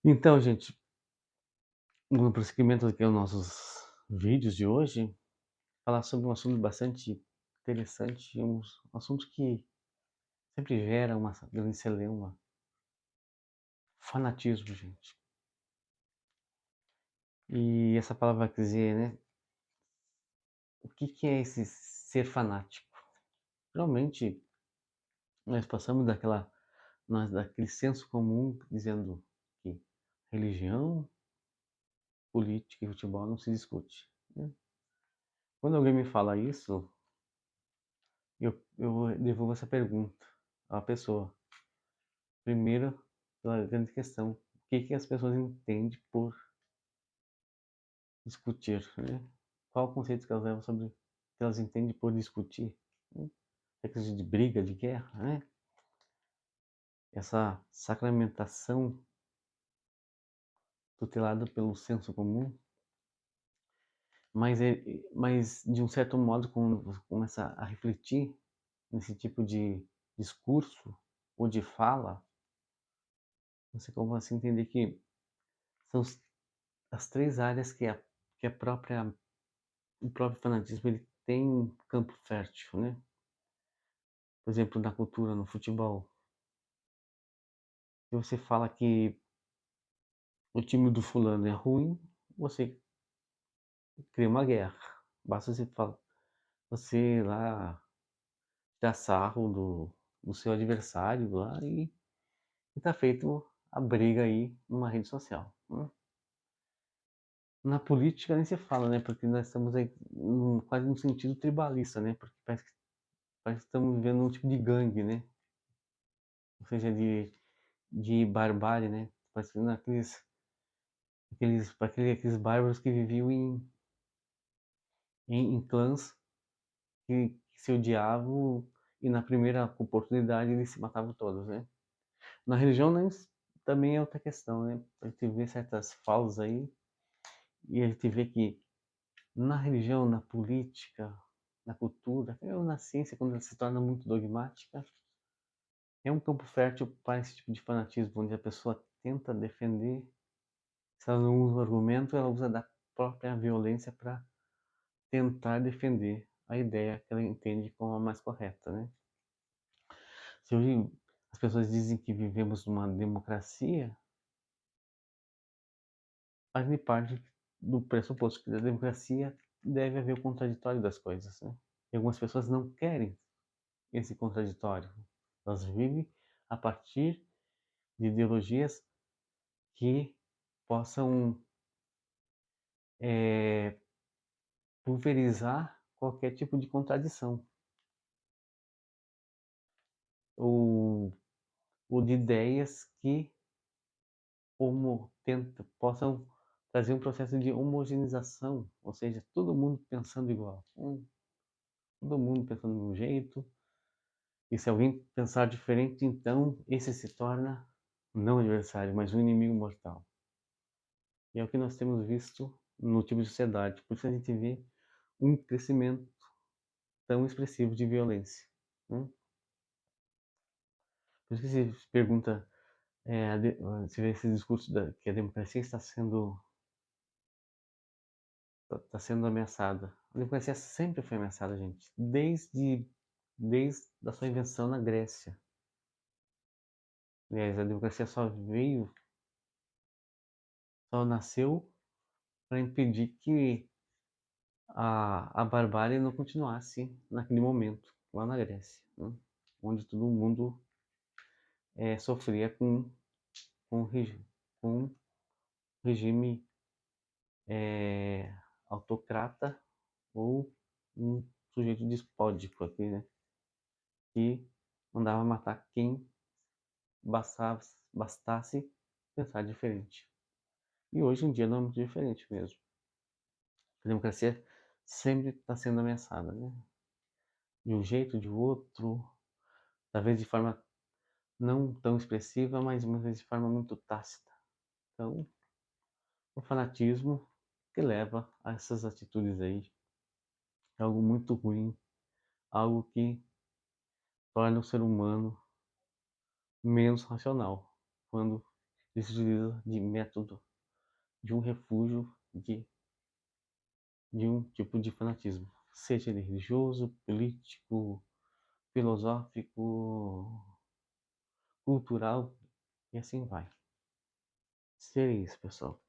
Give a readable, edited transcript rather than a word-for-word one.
Então, gente, no prosseguimento aqui aos nossos vídeos de hoje, falar sobre um assunto bastante interessante, um assunto que sempre gera uma grande celeuma, fanatismo, gente. E essa palavra quer dizer, né, o que que é esse ser fanático? Geralmente, nós passamos daquele senso comum dizendo que religião, política e futebol não se discute, né? Quando alguém me fala isso, eu devolvo essa pergunta à pessoa. Primeiro, pela grande questão, o que que as pessoas entendem por discutir, né? Qual o conceito que elas levam sobre o que elas entendem por discutir, né? É coisa de briga, de guerra, né? Essa sacramentação tutelada pelo senso comum, mas de um certo modo, quando você começa a refletir nesse tipo de discurso ou de fala, você começa a entender que são as três áreas que a própria o próprio fanatismo ele tem um campo fértil, né? Por exemplo, na cultura, no futebol. Se você fala que o time do fulano é ruim, você cria uma guerra. Basta você lá tirar sarro do seu adversário lá e tá feito a briga aí numa rede social, né? Na política nem se fala, né? Porque nós estamos aí quase no sentido tribalista, né? Porque parece que estamos vivendo um tipo de gangue, né? Ou seja, de barbárie, né? Parecendo aqueles bárbaros que viviam em clãs que se odiavam e na primeira oportunidade eles se matavam todos, né? Na religião né, também é outra questão, né? A gente vê certas falas aí e a gente vê que na religião, na política, na cultura, até na ciência, quando ela se torna muito dogmática, é um campo fértil para esse tipo de fanatismo, onde a pessoa tenta defender. Se ela não usa o argumento, ela usa da própria violência para tentar defender a ideia que ela entende como a mais correta, né? Se hoje as pessoas dizem que vivemos numa democracia, a gente parte do pressuposto que na democracia deve haver o contraditório das coisas, né? E algumas pessoas não querem esse contraditório. Elas vivem a partir de ideologias que possam pulverizar qualquer tipo de contradição ou, ou de ideias que possam trazer um processo de homogeneização, ou seja, todo mundo pensando igual, todo mundo pensando de um jeito, e se alguém pensar diferente, então esse se torna não adversário, mas um inimigo mortal. E é o que nós temos visto no tipo de sociedade, por isso a gente vê um crescimento tão expressivo de violência, né? Por isso que se pergunta, se vê esse discurso que a democracia está sendo ameaçada. A democracia sempre foi ameaçada, gente, desde a sua invenção na Grécia. Aliás, a democracia só nasceu para impedir que a barbárie não continuasse naquele momento, lá na Grécia, né? Onde todo mundo sofria com, com um regime autocrata ou um sujeito despótico aqui, né? Que mandava matar quem bastasse pensar diferente. E hoje em dia não é muito diferente mesmo. A democracia sempre está sendo ameaçada, né? De um jeito, de outro, talvez de forma não tão expressiva, mas muitas vezes de forma muito tácita. Então, o fanatismo que leva a essas atitudes aí é algo muito ruim, algo que torna o ser humano menos racional, quando Ele se utiliza de método, de um refúgio de um tipo de fanatismo, seja ele religioso, político, filosófico, cultural, e assim vai. Seria isso, pessoal.